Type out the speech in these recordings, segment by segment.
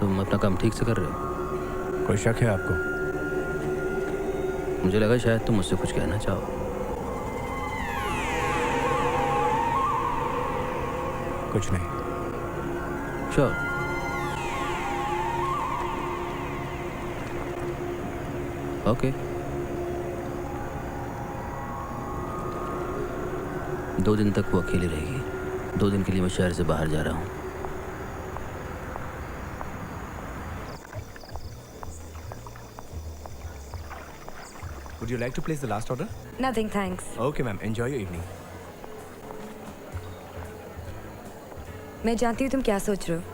तुम अपना काम ठीक से कर रहे हो? कोई शक है आपको? मुझे लगा शायद तुम मुझसे कुछ कहना चाहो। कुछ नहीं। श्योर। ओके। 2 दिन तक वो अकेली रहेगी। 2 दिन के लिए मैं शहर से बाहर जा रहा हूँ। Would you like to place the last order? Nothing, thanks. Okay, ma'am. Enjoy your evening. मैं जानती हूँ तुम क्या सोच रहे हो।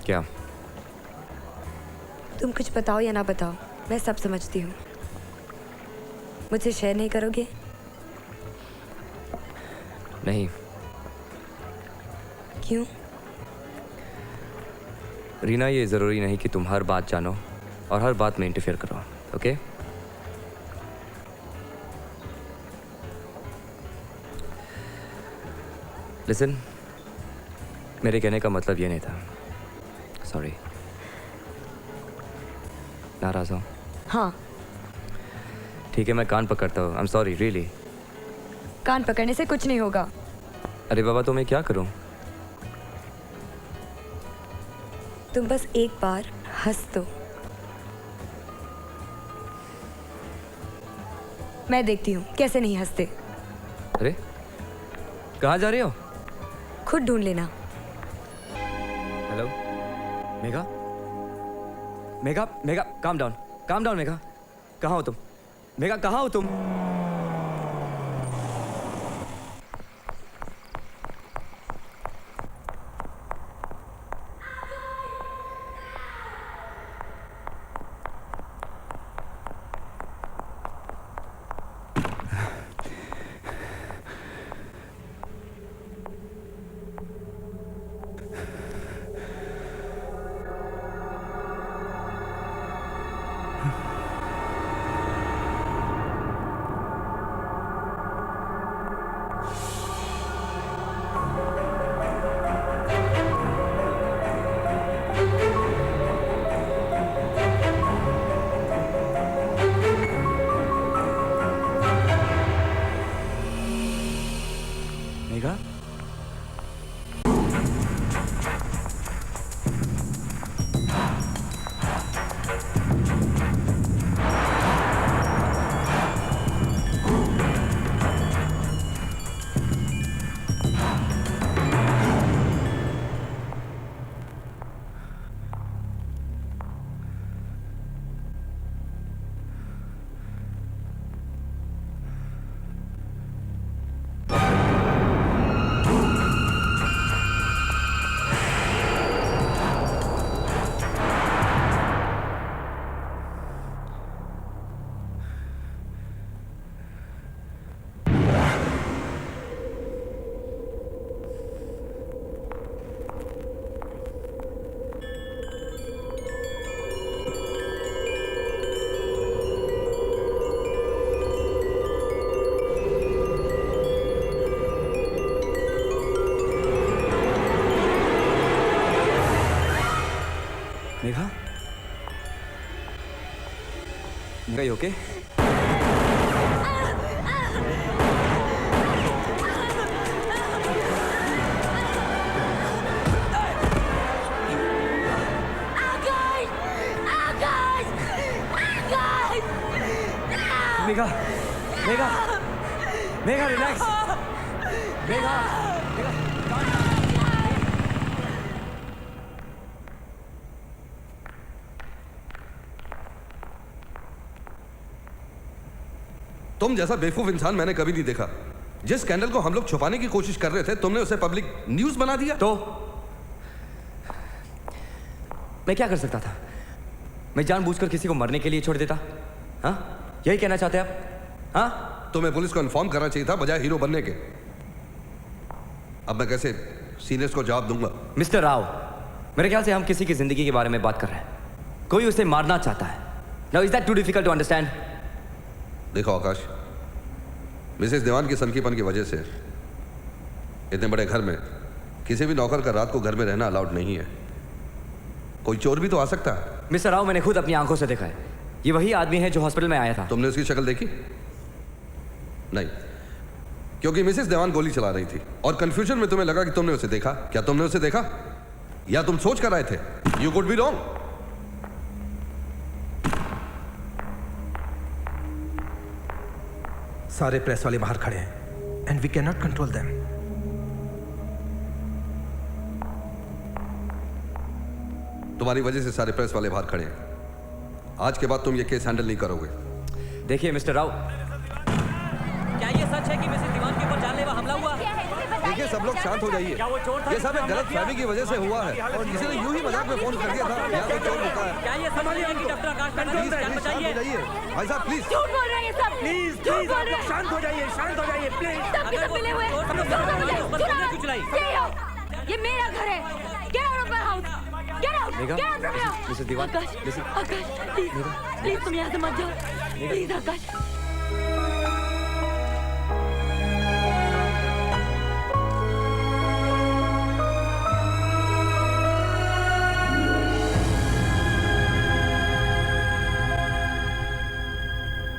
क्या? तुम कुछ बताओ या ना बताओ, मैं सब समझती हूँ। मुझसे शेयर नहीं करोगे? नहीं। क्यों? रीना, ये ज़रूरी नहीं कि तुम हर बात जानो और हर बात में इंटरफेयर करो, ओके? लिसन, मेरे कहने का मतलब ये नहीं था। सॉरी। नाराज़ हो? हाँ। ठीक है, मैं कान पकड़ता हूँ। I am sorry, really. कान पकड़ने से कुछ नहीं होगा। अरे बाबा, तो मैं क्या करूँ? तुम बस एक बार हंस दो। मैं देखती हूँ कैसे नहीं हंसते। अरे कहाँ जा रहे हो? खुद ढूंढ लेना। Hello Megha? Megha, Megha, calm down Megha. कहाँ हो तुम? मेघा, कहाँ हो तुम? Megha? Megha? Megha, you okay? Megha, Megha, Megha, relax. Megha, तुम जैसा बेवकूफ इंसान मैंने कभी नहीं देखा। जिस स्कैंडल को हम लोग छुपाने की कोशिश कर रहे थे, तुमने उसे पब्लिक न्यूज बना दिया। तो मैं क्या कर सकता था? मैं जानबूझकर किसी को मरने के लिए छोड़ देता? हाँ, यही कहना चाहते हैं आप? हाँ, तुम्हें पुलिस को इन्फॉर्म करना चाहिए था बजाय हीरो बनने के। अब मैं कैसे सीनियर्स को जवाब दूंगा? मिस्टर राव, मेरे ख्याल से हम किसी की जिंदगी के बारे में बात कर रहे हैं। कोई उसे मारना चाहता है। Now is that too difficult to understand? देखो आकाश, मिसेस देवान की सनकीपन की वजह से इतने बड़े घर में किसी भी नौकर का रात को घर में रहना अलाउड नहीं है। कोई चोर भी तो आ सकता है। मिस्टर राव, मैंने खुद अपनी आंखों से देखा है। ये वही आदमी है जो हॉस्पिटल में आया था। तुमने उसकी शक्ल देखी? नहीं, क्योंकि मिसेस देवान गोली चला रही थी और कंफ्यूजन में तुम्हें लगा कि तुमने उसे देखा। क्या तुमने उसे देखा या तुम सोच कर आए थे? You could be wrong. सारे प्रेस वाले बाहर खड़े हैं and we can not control them. तुम्हारी वजह से सारे प्रेस वाले बाहर खड़े हैं। आज के बाद तुम ये केस हैंडल नहीं करोगे। देखिए मिस्टर राव, क्या ये सच है कि मिसेस दीवान के ऊपर जानलेवा हमला हुआ? देखिए सब लोग शांत हो जाइए। ये सब एक गलत फहमी की वजह से हुआ है और किसी ने यूं ही मजाक में फोन कर दिया था। यहाँ पे चोर रुका है। क्या ये समझ है कि डॉक्टर आकाश प्लीज शांत हो जाइए। भाई साहब प्लीज। झूठ बोल रहे हैं सब। प्लीज आप लोग शांत हो जाइए प्लीज। सब के सब मिले हुए हैं। क्यों चलाई? ये मेरा घर है। Get out of my house. Get out. Megha, get out from here. Mrs Diwan, Akash please तुम यहाँ से मत जाओ। प्लीज आकाश।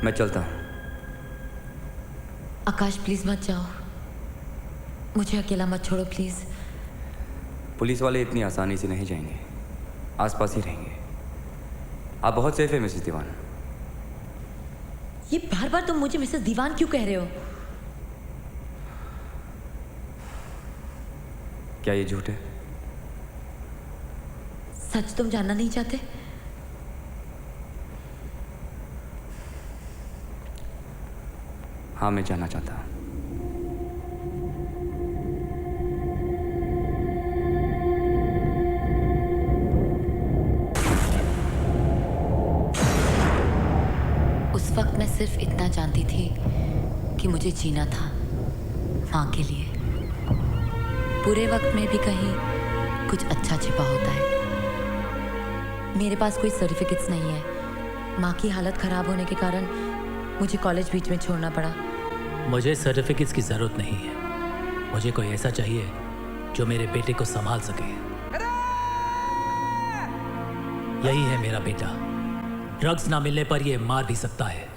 मैं चलता हूँ। आकाश प्लीज मत जाओ। मुझे अकेला मत छोड़ो प्लीज। पुलिस वाले इतनी आसानी से नहीं जाएंगे, आसपास ही रहेंगे। आप बहुत सेफ है मिसेस दीवान। ये बार बार तुम मुझे मिसेस दीवान क्यों कह रहे हो? क्या ये झूठ है? सच तुम जानना नहीं चाहते? हाँ, मैं जानना चाहता हूँ। उस वक्त मैं सिर्फ इतना जानती थी कि मुझे जीना था माँ के लिए। पूरे वक्त में भी कहीं कुछ अच्छा छिपा होता है। मेरे पास कोई सर्टिफिकेट्स नहीं है। माँ की हालत खराब होने के कारण मुझे कॉलेज बीच में छोड़ना पड़ा। मुझे सर्टिफिकेट्स की ज़रूरत नहीं है। मुझे कोई ऐसा चाहिए जो मेरे बेटे को संभाल सके। यही है मेरा बेटा। ड्रग्स ना मिलने पर यह मार भी सकता है।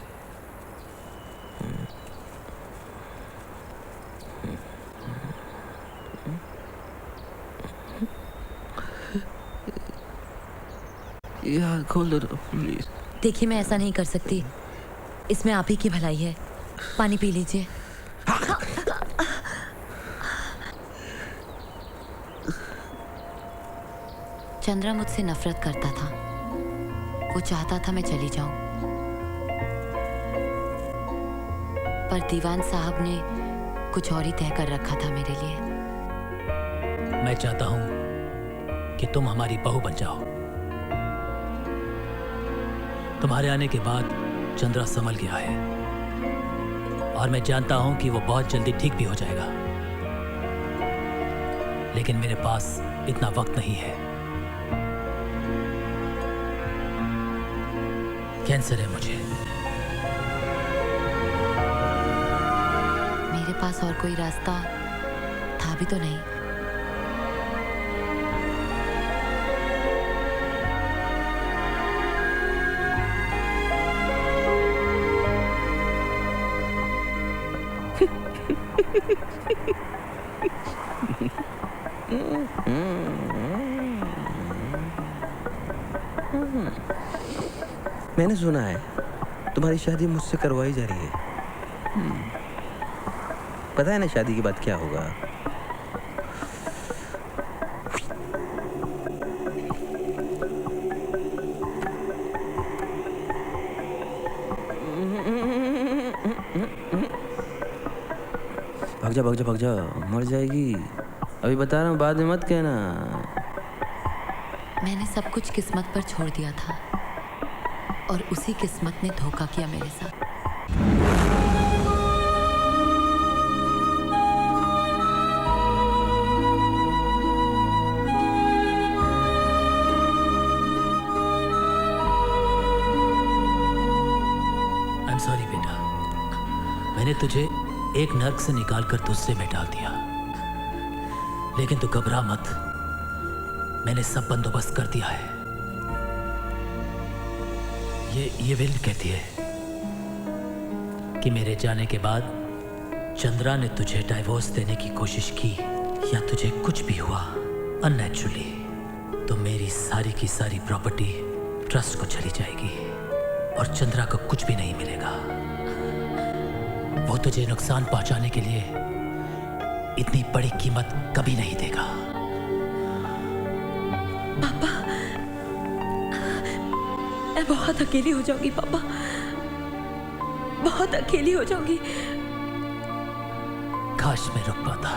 यार खोल दो प्लीज। देखिए मैं ऐसा नहीं कर सकती। इसमें आप ही की भलाई है। पानी पी लीजिए। चंद्रा मुझसे नफरत करता था। वो चाहता था मैं चली जाऊं, पर दीवान साहब ने कुछ और ही तय कर रखा था मेरे लिए। मैं चाहता हूं कि तुम हमारी बहू बन जाओ। तुम्हारे आने के बाद चंद्रा संभल गया है और मैं जानता हूं कि वो बहुत जल्दी ठीक भी हो जाएगा। लेकिन मेरे पास इतना वक्त नहीं है। कैंसर है मुझे। मेरे पास और कोई रास्ता था भी तो नहीं। मैंने सुना है तुम्हारी शादी मुझसे करवाई जा रही है। पता है ना शादी के बाद क्या होगा? भाग जा मर जाएगी। अभी बता रहा हूँ, बाद में मत कहना। मैंने सब कुछ किस्मत पर छोड़ दिया था और उसी किस्मत ने धोखा किया मेरे साथ। आई एम सॉरी बेटा। मैंने तुझे एक नर्क से निकालकर तुझसे बैठा दिया। लेकिन तू घबरा मत, मैंने सब बंदोबस्त कर दिया है। ये विल कहती है कि मेरे जाने के बाद चंद्रा ने तुझे डाइवोर्स देने की कोशिश की या तुझे कुछ भी हुआ अननेचुरली, तो मेरी सारी की सारी प्रॉपर्टी ट्रस्ट को चली जाएगी और चंद्रा को कुछ भी नहीं मिलेगा। वो तुझे नुकसान पहुंचाने के लिए इतनी बड़ी कीमत कभी नहीं देगा। पापा, मैं बहुत अकेली हो जाऊंगी पापा, बहुत अकेली हो जाऊंगी। काश मैं रुक पाता।